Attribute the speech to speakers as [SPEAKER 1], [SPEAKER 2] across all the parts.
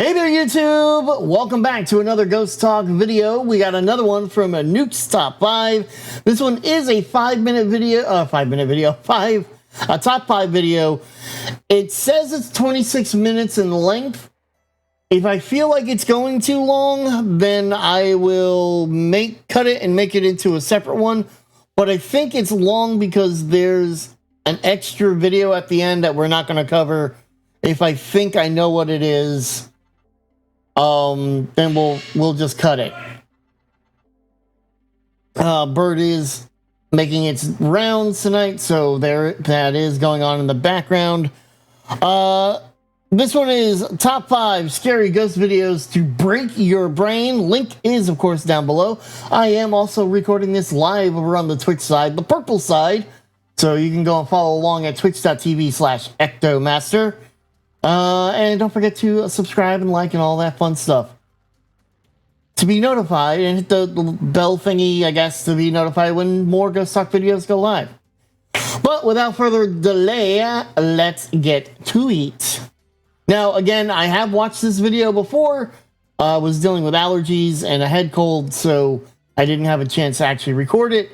[SPEAKER 1] Hey there, YouTube! Welcome back to another Ghost Talk video. We got another one from a Nuke's Top 5. This one is a 5-minute video, a top 5 video. It says it's 26 minutes in length. If I feel like it's going too long, then I will cut it and make it into a separate one. But I think it's long because there's an extra video at the end that we're not going to cover. If I think I know what it is, then we'll just cut it. Bird is making its rounds tonight, so that is going on in the background. This one is top 5 scary ghost videos to break your brain. Link is, of course, down below. I am also recording this live over on the Twitch side, the purple side, so you can go and follow along at twitch.tv/EctoMaster. And don't forget to subscribe and like and all that fun stuff to be notified, and hit the bell thingy, I guess, to be notified when more Ghost Talk videos go live. But without further delay, let's get to it. Now, again, I have watched this video before. I was dealing with allergies and a head cold, so I didn't have a chance to actually record it.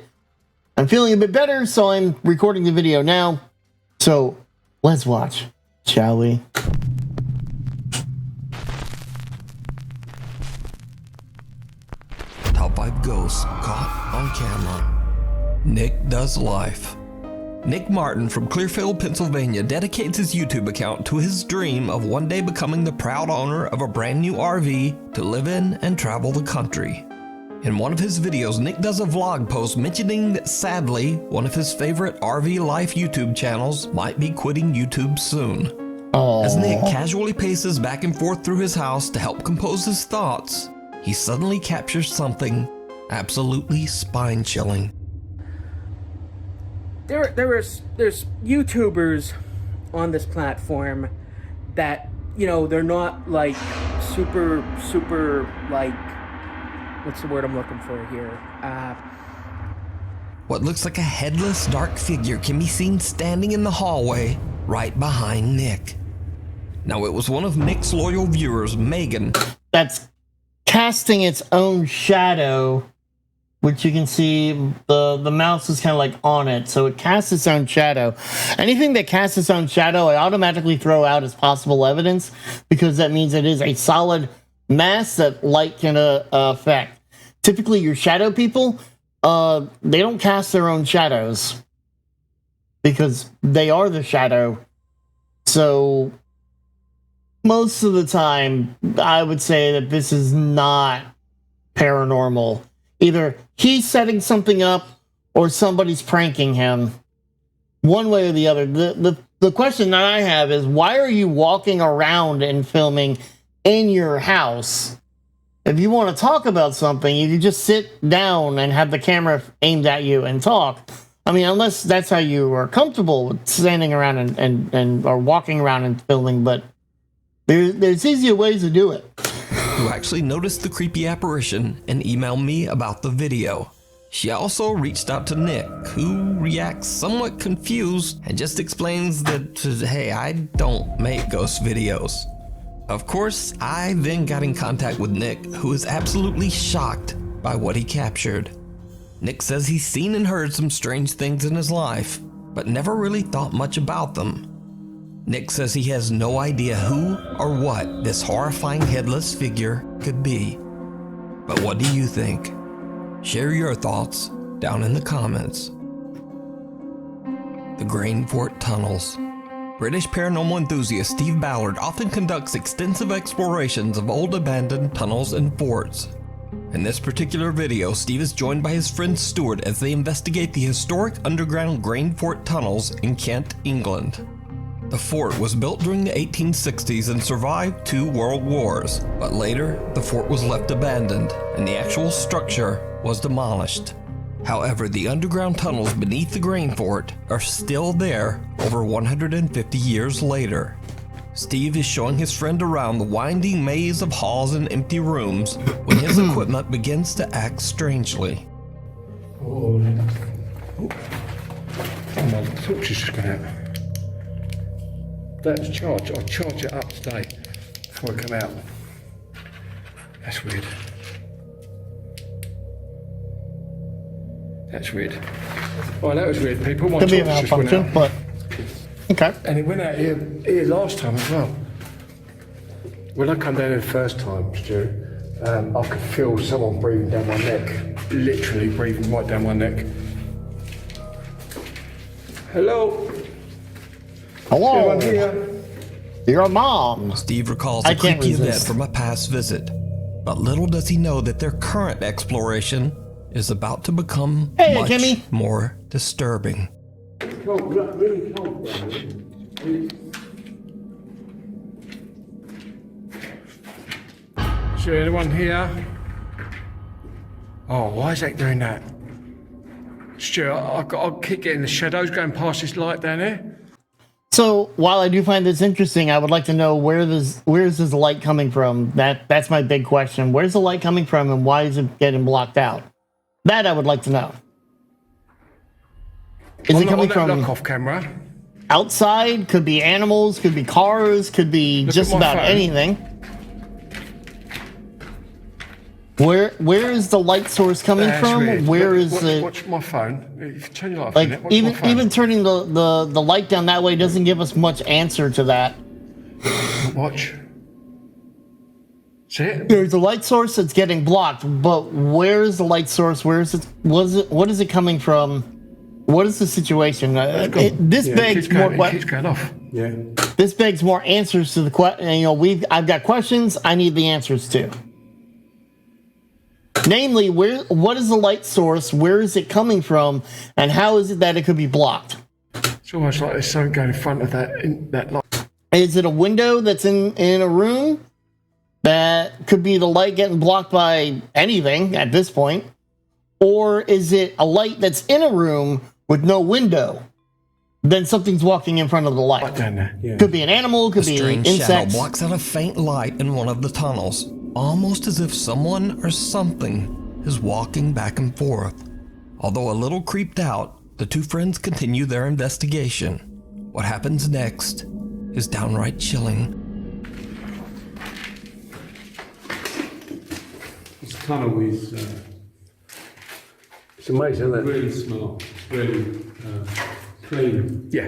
[SPEAKER 1] I'm feeling a bit better, so I'm recording the video now. So let's watch, shall we?
[SPEAKER 2] Top 5 ghosts caught on camera. Nick Does Life. Nick Martin from Clearfield, Pennsylvania dedicates his YouTube account to his dream of one day becoming the proud owner of a brand new RV to live in and travel the country. In one of his videos, Nick does a vlog post mentioning that sadly, one of his favorite RV life YouTube channels might be quitting YouTube soon.
[SPEAKER 1] Aww.
[SPEAKER 2] As Nick casually paces back and forth through his house to help compose his thoughts, he suddenly captures something absolutely spine-chilling.
[SPEAKER 3] There's YouTubers on this platform that, you know, they're not like super like, what's the word I'm looking for here?
[SPEAKER 2] What looks like a headless dark figure can be seen standing in the hallway right behind Nick. Now, it was one of Nick's loyal viewers, Megan,
[SPEAKER 1] that's casting its own shadow, which you can see the mouse is kind of like on it, so it casts its own shadow. Anything that casts its own shadow, I automatically throw out as possible evidence, because that means it is a solid mass that light can affect. Typically, your shadow people, they don't cast their own shadows because they are the shadow. So most of the time, I would say that this is not paranormal. Either he's setting something up or somebody's pranking him. One way or the other. The question that I have is, why are you walking around and filming in your house? If you want to talk about something, you can just sit down and have the camera aimed at you and talk. I mean, unless that's how you are comfortable with standing around and or walking around and filming, but there's easier ways to do it.
[SPEAKER 2] who actually noticed the creepy apparition and emailed me about the video. She also reached out to Nick, who reacts somewhat confused and just explains that, hey, I don't make ghost videos. Of course, I then got in contact with Nick, who is absolutely shocked by what he captured. Nick says he's seen and heard some strange things in his life, but never really thought much about them. Nick says he has no idea who or what this horrifying headless figure could be. But what do you think? Share your thoughts down in the comments. The Grain Fort Tunnels. British paranormal enthusiast Steve Ballard often conducts extensive explorations of old abandoned tunnels and forts. In this particular video, Steve is joined by his friend Stuart as they investigate the historic underground Grain Fort tunnels in Kent, England. The fort was built during the 1860s and survived 2 world wars, but later the fort was left abandoned and the actual structure was demolished. However, the underground tunnels beneath the Grain Fort are still there over 150 years later. Steve is showing his friend around the winding maze of halls and empty rooms when his equipment begins to act strangely.
[SPEAKER 4] Oh, my torch is just going out. That's charged. I'll charge it up today before I come out. That's weird. That's weird. Oh, that was weird, people. My
[SPEAKER 1] Could be a
[SPEAKER 4] torch just went
[SPEAKER 1] malfunction,
[SPEAKER 4] out.
[SPEAKER 1] but okay.
[SPEAKER 4] And it went out here last time as well. When I come down here the first time, Stu, I could feel someone breathing down my neck. Literally breathing right down my neck. Hello?
[SPEAKER 1] Hello.
[SPEAKER 4] Anyone here?
[SPEAKER 1] Your mom.
[SPEAKER 2] Steve recalls
[SPEAKER 1] I
[SPEAKER 2] a
[SPEAKER 1] can't
[SPEAKER 2] creepy event
[SPEAKER 1] resist.
[SPEAKER 2] from a past visit, but little does he know that their current exploration is about to become
[SPEAKER 1] Hey,
[SPEAKER 2] much
[SPEAKER 1] Jimmy.
[SPEAKER 2] more disturbing.
[SPEAKER 4] Cold, really cold. Is there anyone here? Oh, why is that doing that? Stu, I'll keep getting the shadows going past this light down there.
[SPEAKER 1] So while I do find this interesting, I would like to know where's this light coming from? That's my big question. Where's the light coming from, and why is it getting blocked out? That I would like to know. Is it coming from
[SPEAKER 4] lock-off camera?
[SPEAKER 1] outside? Could be animals, could be cars, could be
[SPEAKER 4] Look
[SPEAKER 1] just
[SPEAKER 4] at my
[SPEAKER 1] about
[SPEAKER 4] phone.
[SPEAKER 1] anything. Where is the light source coming
[SPEAKER 4] That's
[SPEAKER 1] from?
[SPEAKER 4] weird.
[SPEAKER 1] Where is it?
[SPEAKER 4] Watch my phone. If you turn your light off,
[SPEAKER 1] Like
[SPEAKER 4] innit? Watch my phone.
[SPEAKER 1] even turning the light down that way doesn't give us much answer to that.
[SPEAKER 4] Watch. See it?
[SPEAKER 1] There's a light source that's getting blocked, but where is the light source? Where is it? What is it coming from? What is the situation? This begs more.
[SPEAKER 4] It keeps going off. Yeah.
[SPEAKER 1] This begs more answers to the question. You know, I've got questions. I need the answers to. Namely, what is the light source? Where is it coming from? And how is it that it could be blocked?
[SPEAKER 4] It's almost like there's something going in front of that light.
[SPEAKER 1] Is it a window that's in a room? That could be the light getting blocked by anything at this point. Or is it a light that's in a room with no window? Then something's walking in front of the light.
[SPEAKER 4] Right down there. Yeah.
[SPEAKER 1] Could be an animal, could
[SPEAKER 2] A
[SPEAKER 1] be
[SPEAKER 2] strange shadow
[SPEAKER 1] insects.
[SPEAKER 2] blocks out a faint light in one of the tunnels, almost as if someone or something is walking back and forth. Although a little creeped out, the two friends continue their investigation. What happens next is downright chilling.
[SPEAKER 5] This tunnel is
[SPEAKER 4] It's amazing, isn't it?
[SPEAKER 5] really smart, it's really clean.
[SPEAKER 4] Yeah.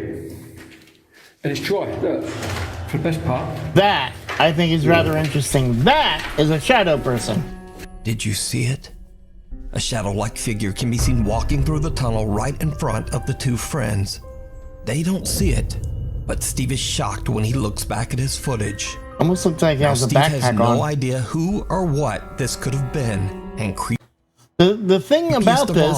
[SPEAKER 4] And it's dry. Look. For the best part.
[SPEAKER 1] That, I think, is rather interesting. That is a shadow person.
[SPEAKER 2] Did you see it? A shadow-like figure can be seen walking through the tunnel right in front of the two friends. They don't see it, but Steve is shocked when he looks back at his footage.
[SPEAKER 1] Almost looks like he
[SPEAKER 2] Now
[SPEAKER 1] has a
[SPEAKER 2] Steve has
[SPEAKER 1] backpack
[SPEAKER 2] no
[SPEAKER 1] on.
[SPEAKER 2] idea who or what this could have been, and
[SPEAKER 1] The thing about
[SPEAKER 2] creepiest of
[SPEAKER 1] this,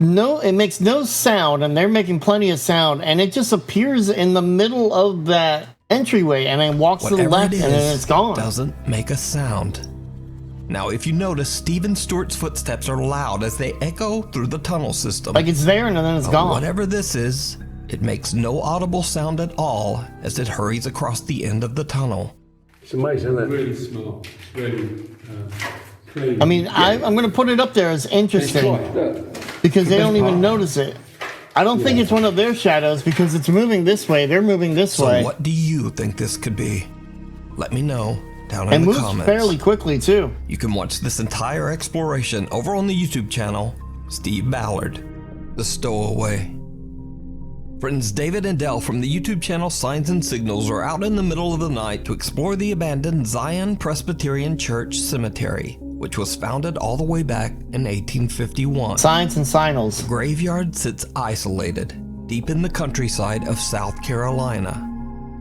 [SPEAKER 2] all,
[SPEAKER 1] it makes no sound, and they're making plenty of sound, and it just appears in the middle of that entryway, and then walks to the
[SPEAKER 2] whatever
[SPEAKER 1] left,
[SPEAKER 2] it
[SPEAKER 1] and then it's
[SPEAKER 2] is,
[SPEAKER 1] gone.
[SPEAKER 2] doesn't make a sound. Now, if you notice, Steve and Stuart's footsteps are loud as they echo through the tunnel system.
[SPEAKER 1] Like it's there, and then it's gone.
[SPEAKER 2] Whatever this is, it makes no audible sound at all as it hurries across the end of the tunnel.
[SPEAKER 4] It's amazing, isn't it?
[SPEAKER 5] Really smart, it's really clean.
[SPEAKER 1] I mean, I'm going to put it up there as
[SPEAKER 4] It's
[SPEAKER 1] interesting
[SPEAKER 4] dry. Look.
[SPEAKER 1] because they
[SPEAKER 4] best
[SPEAKER 1] don't even
[SPEAKER 4] part.
[SPEAKER 1] notice it. I don't think it's one of their shadows because it's moving this way. They're moving this
[SPEAKER 2] So
[SPEAKER 1] way.
[SPEAKER 2] what do you think this could be? Let me know down
[SPEAKER 1] And
[SPEAKER 2] in the
[SPEAKER 1] moves
[SPEAKER 2] comments.
[SPEAKER 1] fairly quickly, too.
[SPEAKER 2] You can watch this entire exploration over on the YouTube channel, Steve Ballard, The Stowaway. Friends David and Dell from the YouTube channel Signs and Signals are out in the middle of the night to explore the abandoned Zion Presbyterian Church Cemetery, which was founded all the way back in 1851.
[SPEAKER 1] Signs and signals.
[SPEAKER 2] The graveyard sits isolated, deep in the countryside of South Carolina.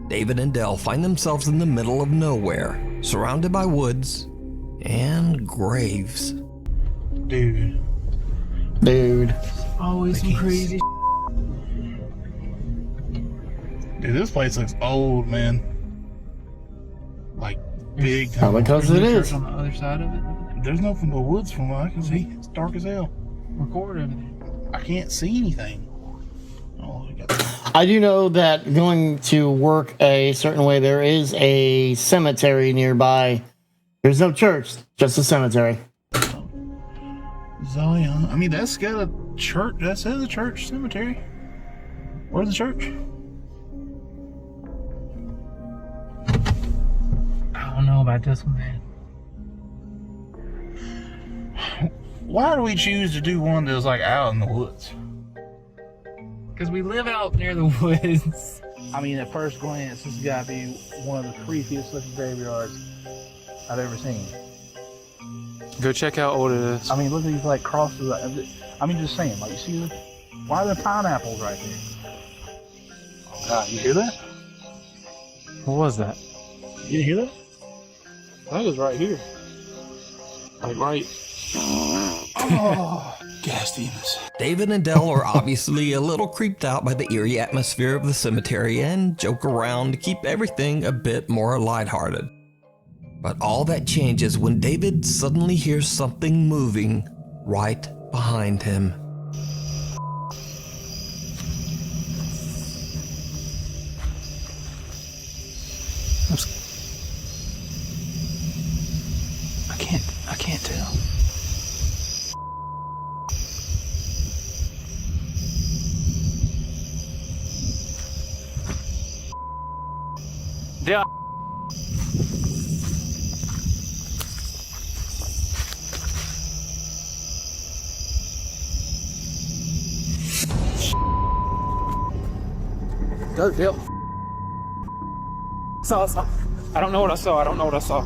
[SPEAKER 2] David and Dell find themselves in the middle of nowhere, surrounded by woods and graves.
[SPEAKER 6] Dude.
[SPEAKER 3] Always some crazy.
[SPEAKER 6] Dude, this place looks old, man. Like, big time.
[SPEAKER 1] Because it is.
[SPEAKER 3] On the other side of it,
[SPEAKER 6] There's nothing but woods from what I can see. It's dark as hell.
[SPEAKER 3] record everything.
[SPEAKER 6] I can't see anything. Oh, we got
[SPEAKER 1] I do know that going to work a certain way, there is a cemetery nearby. There's no church, just a cemetery.
[SPEAKER 6] Zion. I mean, that's got a church. That says a church cemetery. Where's the church?
[SPEAKER 3] I don't know
[SPEAKER 7] about this one, man.
[SPEAKER 6] Why do we choose to do one that's like out in the woods?
[SPEAKER 7] Because we live out near the woods. I mean, at first glance, this has got to be one of the creepiest looking graveyards I've ever seen.
[SPEAKER 8] Go check how old it is.
[SPEAKER 7] I mean, look at these like crosses. I mean, just saying, like, you see, why are there pineapples right there? Oh God, you hear that?
[SPEAKER 8] What was that?
[SPEAKER 7] You hear that? That was right here.
[SPEAKER 8] Like right.
[SPEAKER 7] Oh, gas demons.
[SPEAKER 2] David and Dell are obviously a little creeped out by the eerie atmosphere of the cemetery and joke around to keep everything a bit more lighthearted. But all that changes when David suddenly hears something moving right behind him.
[SPEAKER 7] I can't tell.
[SPEAKER 8] Yeah.
[SPEAKER 7] Go, Bill.
[SPEAKER 8] Saw. I don't know what I saw. I don't know what I saw.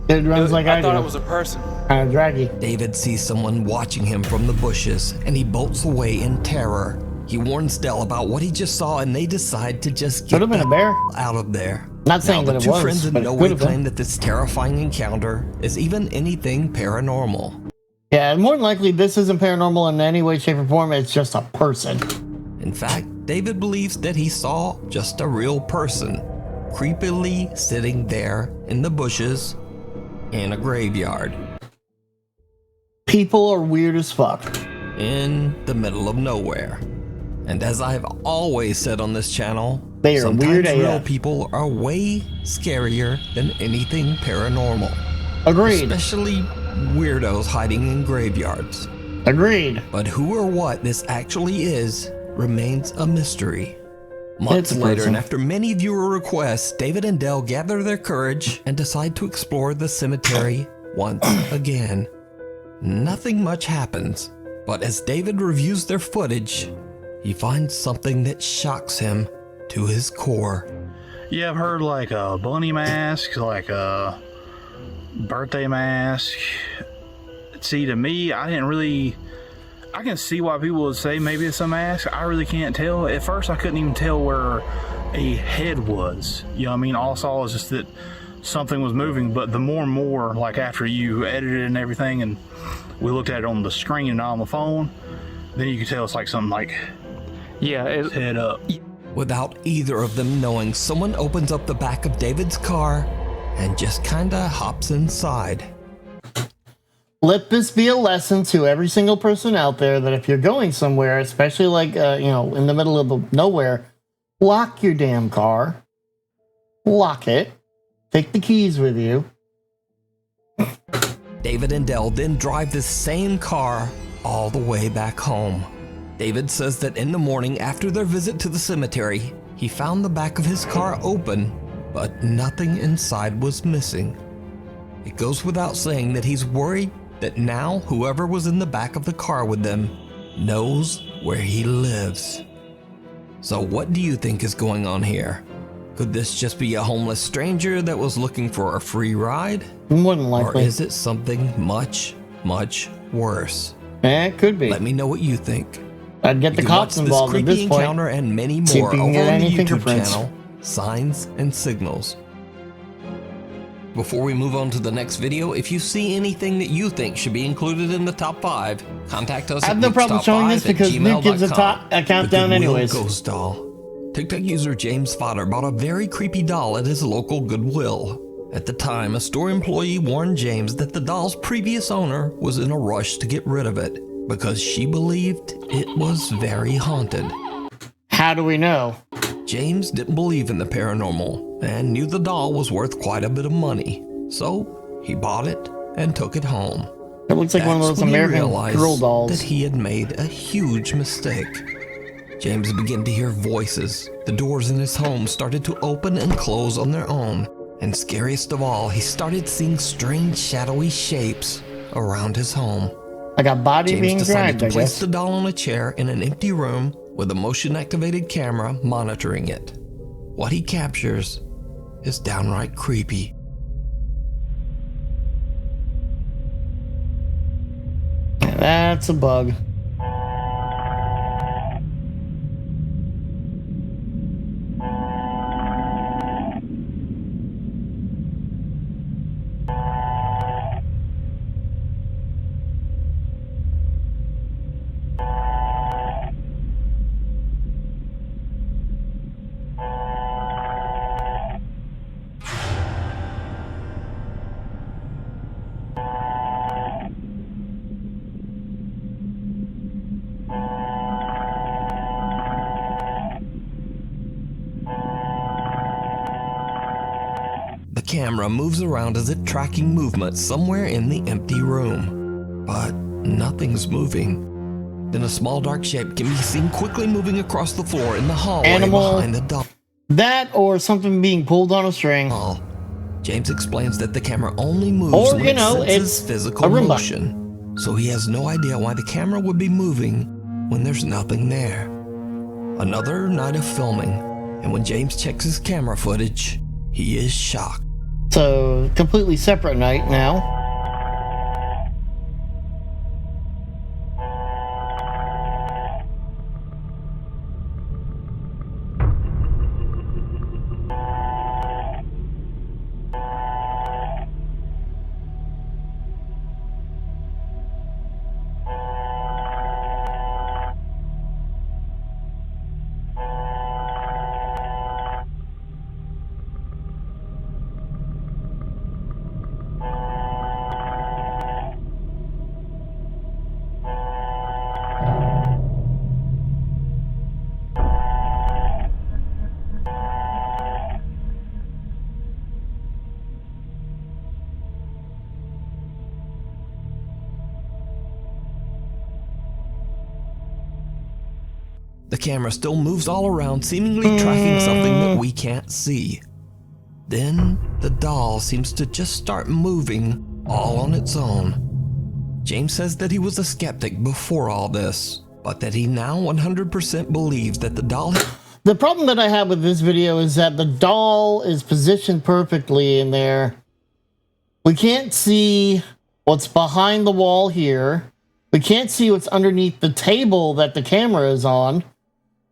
[SPEAKER 1] It runs like I do.
[SPEAKER 8] I thought it was a person.
[SPEAKER 1] Kind of draggy.
[SPEAKER 2] David sees someone watching him from the bushes and he bolts away in terror. He warns Dell about what he just saw and they decide to just
[SPEAKER 1] Could
[SPEAKER 2] get
[SPEAKER 1] have been a bear.
[SPEAKER 2] out of there.
[SPEAKER 1] Not saying
[SPEAKER 2] now,
[SPEAKER 1] that
[SPEAKER 2] the
[SPEAKER 1] it
[SPEAKER 2] two
[SPEAKER 1] was,
[SPEAKER 2] friends in
[SPEAKER 1] but it
[SPEAKER 2] no
[SPEAKER 1] could
[SPEAKER 2] way
[SPEAKER 1] have been.
[SPEAKER 2] claim that this terrifying encounter is even anything paranormal.
[SPEAKER 1] Yeah, more than likely this isn't paranormal in any way, shape, or form. It's just a person.
[SPEAKER 2] In fact, David believes that he saw just a real person, creepily sitting there in the bushes in a graveyard,
[SPEAKER 1] People are weird as fuck.
[SPEAKER 2] in the middle of nowhere. And as I've always said on this channel,
[SPEAKER 1] They are
[SPEAKER 2] sometimes
[SPEAKER 1] weird
[SPEAKER 2] real
[SPEAKER 1] AF.
[SPEAKER 2] people are way scarier than anything paranormal.
[SPEAKER 1] Agreed.
[SPEAKER 2] Especially weirdos hiding in graveyards.
[SPEAKER 1] Agreed.
[SPEAKER 2] But who or what this actually is remains a mystery. Months
[SPEAKER 1] It's a
[SPEAKER 2] later,
[SPEAKER 1] person.
[SPEAKER 2] and after many viewer requests, David and Dell gather their courage and decide to explore the cemetery once again. Nothing much happens, but as David reviews their footage, he finds something that shocks him to his core.
[SPEAKER 6] Yeah, I've heard like a bunny mask, like a birthday mask. See, to me, I can see why people would say maybe it's a mask. I really can't tell. At first, I couldn't even tell where a head was. You know what I mean? All I saw was just that something was moving, but the more and more, like after you edited it and everything, and we looked at it on the screen and not on the phone, then you could tell it's like something like head up.
[SPEAKER 2] Without either of them knowing, someone opens up the back of David's car and just kinda hops inside.
[SPEAKER 1] Let this be a lesson to every single person out there that if you're going somewhere, especially like, in the middle of nowhere, lock your damn car. Lock it. Take the keys with you.
[SPEAKER 2] David and Dell then drive this same car all the way back home. David says that in the morning after their visit to the cemetery, he found the back of his car open, but nothing inside was missing. It goes without saying that he's worried that now whoever was in the back of the car with them knows where he lives. So what do you think is going on here? Could this just be a homeless stranger that was looking for a free ride?
[SPEAKER 1] More than
[SPEAKER 2] Or
[SPEAKER 1] likely.
[SPEAKER 2] is it something much, much worse?
[SPEAKER 1] It could be.
[SPEAKER 2] Let me know what you think.
[SPEAKER 1] I'd get
[SPEAKER 2] You
[SPEAKER 1] the
[SPEAKER 2] can
[SPEAKER 1] cops
[SPEAKER 2] watch
[SPEAKER 1] involved
[SPEAKER 2] this
[SPEAKER 1] at
[SPEAKER 2] creepy
[SPEAKER 1] this point.
[SPEAKER 2] encounter and many
[SPEAKER 1] See if
[SPEAKER 2] more
[SPEAKER 1] you can
[SPEAKER 2] over
[SPEAKER 1] get
[SPEAKER 2] on the
[SPEAKER 1] any
[SPEAKER 2] YouTube
[SPEAKER 1] fingerprints.
[SPEAKER 2] channel, Signs and Signals. Before we move on to the next video, if you see anything that you think should be incled in the top 5, contact us
[SPEAKER 1] I have
[SPEAKER 2] at
[SPEAKER 1] no problem showing this because Nick gives a countdown
[SPEAKER 2] The Goodwill
[SPEAKER 1] anyways.
[SPEAKER 2] Ghost Doll. TikTok user James Fodder bought a very creepy doll at his local Goodwill. At the time, a store employee warned James that the doll's previous owner was in a rush to get rid of it because she believed it was very haunted.
[SPEAKER 1] How do we know?
[SPEAKER 2] James didn't believe in the paranormal and knew the doll was worth quite a bit of money, so he bought it and took it home.
[SPEAKER 1] It looks like one of
[SPEAKER 2] That's
[SPEAKER 1] those
[SPEAKER 2] when he
[SPEAKER 1] American
[SPEAKER 2] realized
[SPEAKER 1] Girl dolls.
[SPEAKER 2] that he had made a huge mistake. James began to hear voices. The doors in his home started to open and close on their own. And scariest of all, he started seeing strange shadowy shapes around his home.
[SPEAKER 1] Like a body
[SPEAKER 2] James
[SPEAKER 1] being
[SPEAKER 2] decided
[SPEAKER 1] dragged,
[SPEAKER 2] to
[SPEAKER 1] I
[SPEAKER 2] place
[SPEAKER 1] guess.
[SPEAKER 2] the doll on a chair in an empty room with a motion-activated camera monitoring it. What he captures is downright creepy.
[SPEAKER 1] That's a bug.
[SPEAKER 2] The camera moves around as if tracking movement somewhere in the empty room. But nothing's moving. Then a small dark shape can be seen quickly moving across the floor in the hallway
[SPEAKER 1] Animal.
[SPEAKER 2] behind the doll.
[SPEAKER 1] That or something being pulled on a string.
[SPEAKER 2] James explains that the camera only moves
[SPEAKER 1] Or,
[SPEAKER 2] when
[SPEAKER 1] you
[SPEAKER 2] it
[SPEAKER 1] know,
[SPEAKER 2] senses
[SPEAKER 1] it's
[SPEAKER 2] physical
[SPEAKER 1] a Roomba.
[SPEAKER 2] motion. So he has no idea why the camera would be moving when there's nothing there. Another night of filming, and when James checks his camera footage, he is shocked.
[SPEAKER 1] So, completely separate night now.
[SPEAKER 2] The camera still moves all around, seemingly tracking something that we can't see. Then, the doll seems to just start moving all on its own. James says that he was a skeptic before all this, but that he now 100% believes that the doll...
[SPEAKER 1] The problem that I have with this video is that the doll is positioned perfectly in there. We can't see what's behind the wall here. We can't see what's underneath the table that the camera is on.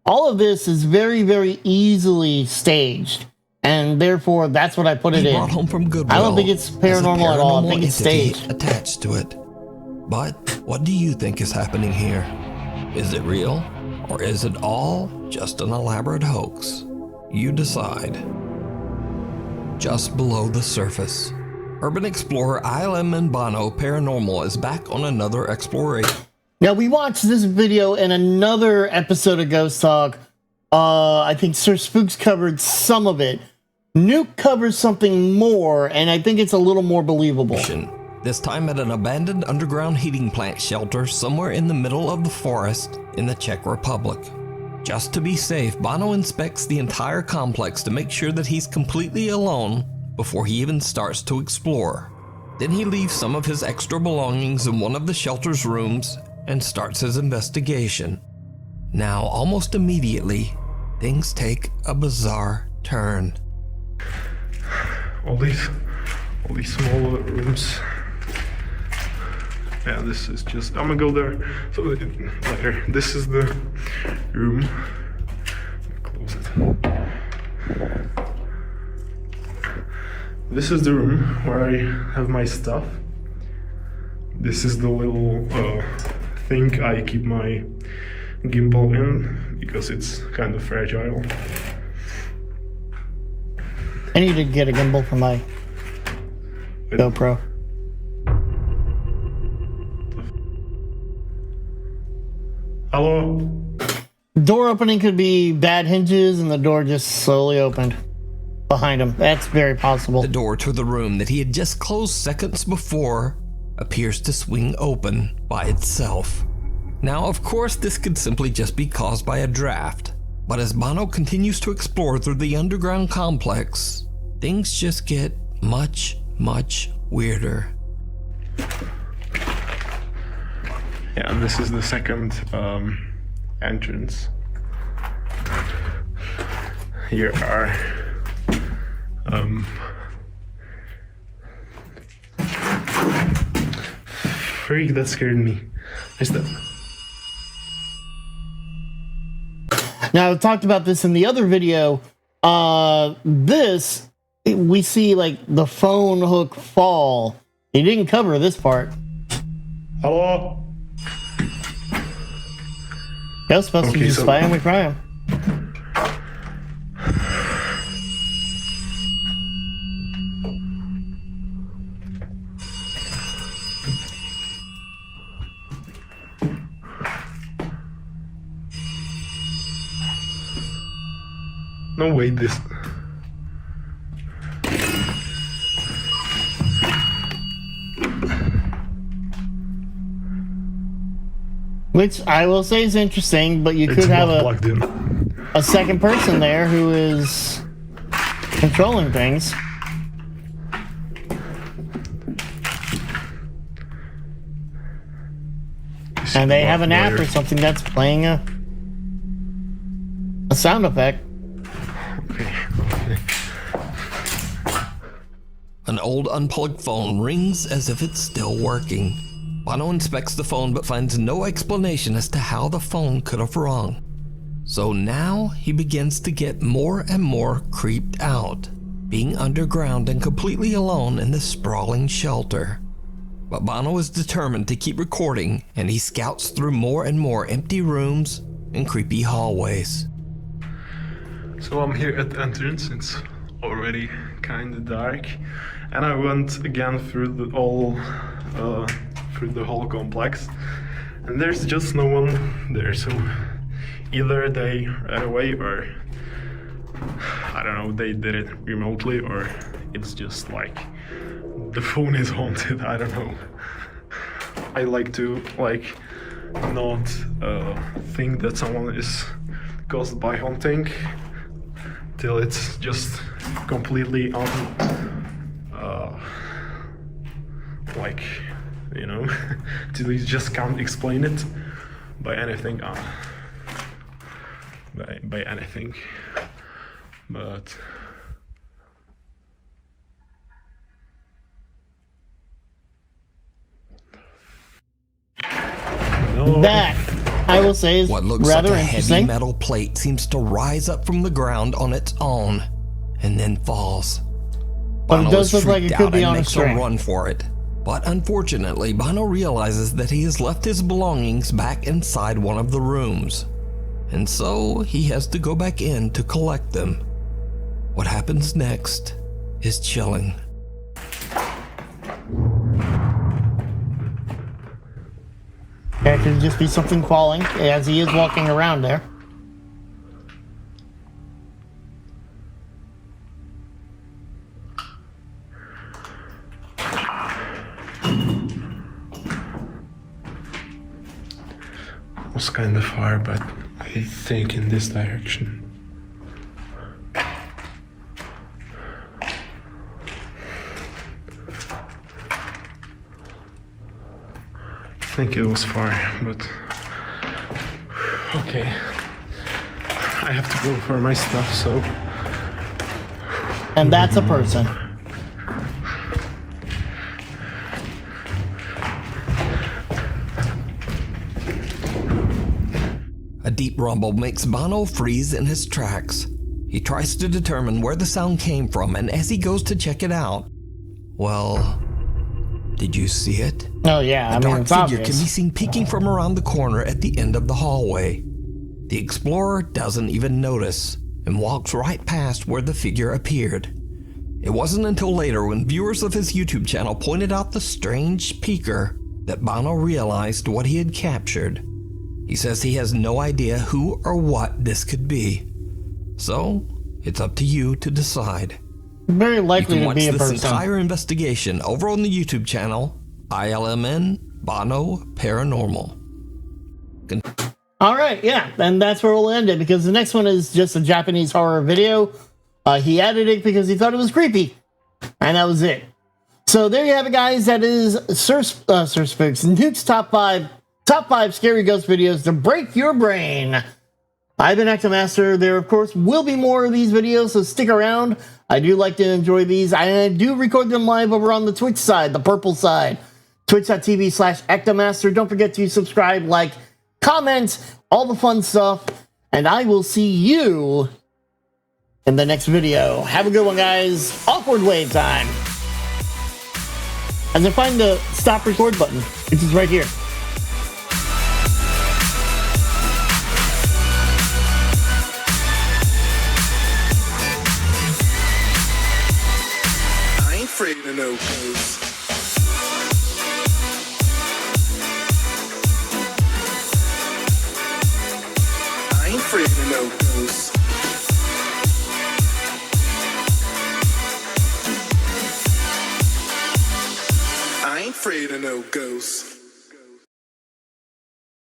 [SPEAKER 1] All of this is very, very easily staged. And therefore, that's what I put it
[SPEAKER 2] he
[SPEAKER 1] in.
[SPEAKER 2] brought home from Goodwill.
[SPEAKER 1] I don't think it's
[SPEAKER 2] as a
[SPEAKER 1] paranormal at all. I think it's
[SPEAKER 2] entity
[SPEAKER 1] staged.
[SPEAKER 2] attached to it. But what do you think is happening here? Is it real? Or is it all just an elaborate hoax? You decide. Just below the surface, urban explorer Isla Bono Paranormal is back on another exploration.
[SPEAKER 1] Now, we watched this video in another episode of Ghost Talk. I think Sir Spooks covered some of it. Nuke covers something more, and I think it's a little more believable.
[SPEAKER 2] This time at an abandoned underground heating plant shelter somewhere in the middle of the forest in the Czech Republic. Just to be safe, Bono inspects the entire complex to make sure that he's completely alone before he even starts to explore. Then he leaves some of his extra belongings in one of the shelter's rooms and starts his investigation. Now, almost immediately, things take a bizarre turn.
[SPEAKER 5] All these small rooms. Yeah, this is just, I'm gonna go there so later. This is the room. Close it. This is the room where I have my stuff. This is the little thing I keep my gimbal in because it's kind of fragile.
[SPEAKER 1] I need to get a gimbal for my GoPro.
[SPEAKER 5] Hello?
[SPEAKER 1] Door opening could be bad hinges and the door just slowly opened behind him. That's very possible.
[SPEAKER 2] The door to the room that he had just closed seconds before appears to swing open by itself. Now, of course, this could simply just be caused by a draft, but as Bono continues to explore through the underground complex, things just get much, much weirder.
[SPEAKER 5] Yeah, this is the second entrance. Here are freak, that scared me. Is that?
[SPEAKER 1] Now, I talked about this in the other video. We see like the phone hook fall. He didn't cover this part.
[SPEAKER 5] Hello?
[SPEAKER 1] Ghostbusters
[SPEAKER 5] Okay,
[SPEAKER 1] is
[SPEAKER 5] so-
[SPEAKER 1] spying with crime.
[SPEAKER 5] No, wait, this.
[SPEAKER 1] Which I will say is interesting, but you
[SPEAKER 5] It's
[SPEAKER 1] could have
[SPEAKER 5] not plugged in.
[SPEAKER 1] a second person there who is controlling things. And they have an app or something that's playing a sound effect.
[SPEAKER 2] An old unplugged phone rings as if it's still working. Bono inspects the phone but finds no explanation as to how the phone could have rung. So now he begins to get more and more creeped out, being underground and completely alone in this sprawling shelter. But Bono is determined to keep recording, and he scouts through more and more empty rooms and creepy hallways.
[SPEAKER 5] So I'm here at the entrance. It's already kind of dark, and I went again through the whole complex, and there's just no one there. So either they ran away, or I don't know, they did it remotely, or it's just like the phone is haunted. I don't know. I like to not think that someone is caused by haunting till it's just completely till you just can't explain it by anything, by anything. But no.
[SPEAKER 1] That, I will say, is
[SPEAKER 2] What looks
[SPEAKER 1] rather
[SPEAKER 2] like a heavy
[SPEAKER 1] interesting.
[SPEAKER 2] metal plate seems to rise up from the ground on its own and then falls.
[SPEAKER 1] But it
[SPEAKER 2] Bono
[SPEAKER 1] does
[SPEAKER 2] is
[SPEAKER 1] look like
[SPEAKER 2] freaked
[SPEAKER 1] it could
[SPEAKER 2] out
[SPEAKER 1] be
[SPEAKER 2] and
[SPEAKER 1] on a
[SPEAKER 2] makes a
[SPEAKER 1] string.
[SPEAKER 2] run for it. But unfortunately, Bono realizes that he has left his belongings back inside one of the rooms. And so he has to go back in to collect them. What happens next is chilling.
[SPEAKER 1] That could just be something falling as he is walking around there.
[SPEAKER 5] It was kind of far, but I think in this direction. I think it was far, but okay. I have to go for my stuff, so
[SPEAKER 1] And that's a person.
[SPEAKER 2] A deep rumble makes Bono freeze in his tracks. He tries to determine where the sound came from, and as he goes to check it out, well, did you see it?
[SPEAKER 1] Oh yeah, I
[SPEAKER 2] A
[SPEAKER 1] mean,
[SPEAKER 2] dark
[SPEAKER 1] it's
[SPEAKER 2] figure
[SPEAKER 1] obvious.
[SPEAKER 2] can be seen peeking from around the corner at the end of the hallway. The explorer doesn't even notice and walks right past where the figure appeared. It wasn't until later, when viewers of his YouTube channel pointed out the strange peeker, that Bono realized what he had captured. He says he has no idea who or what this could be. So, it's up to you to decide.
[SPEAKER 1] Very
[SPEAKER 2] You
[SPEAKER 1] likely
[SPEAKER 2] can
[SPEAKER 1] to
[SPEAKER 2] watch
[SPEAKER 1] be a
[SPEAKER 2] this
[SPEAKER 1] person.
[SPEAKER 2] entire investigation over on the YouTube channel, ILMN Bono Paranormal.
[SPEAKER 1] All right, yeah, and that's where we'll end it because the next one is just a Japanese horror video. He added it because he thought it was creepy, and that was it. So there you have it, guys. That is Sir Spooks Nuke's top five scary ghost videos to break your brain. I've been EctoMaster. There, of course, will be more of these videos, so stick around. I do like to enjoy these. I do record them live over on the Twitch side, the purple side, twitch.tv/EctoMaster. Don't forget to subscribe, like, comment, all the fun stuff, and I will see you in the next video. Have a good one, guys. Awkward wave time. As I find the stop record button, which is right here.
[SPEAKER 9] I ain't afraid of no ghosts. I ain't afraid of no ghosts. I ain't afraid of no ghosts.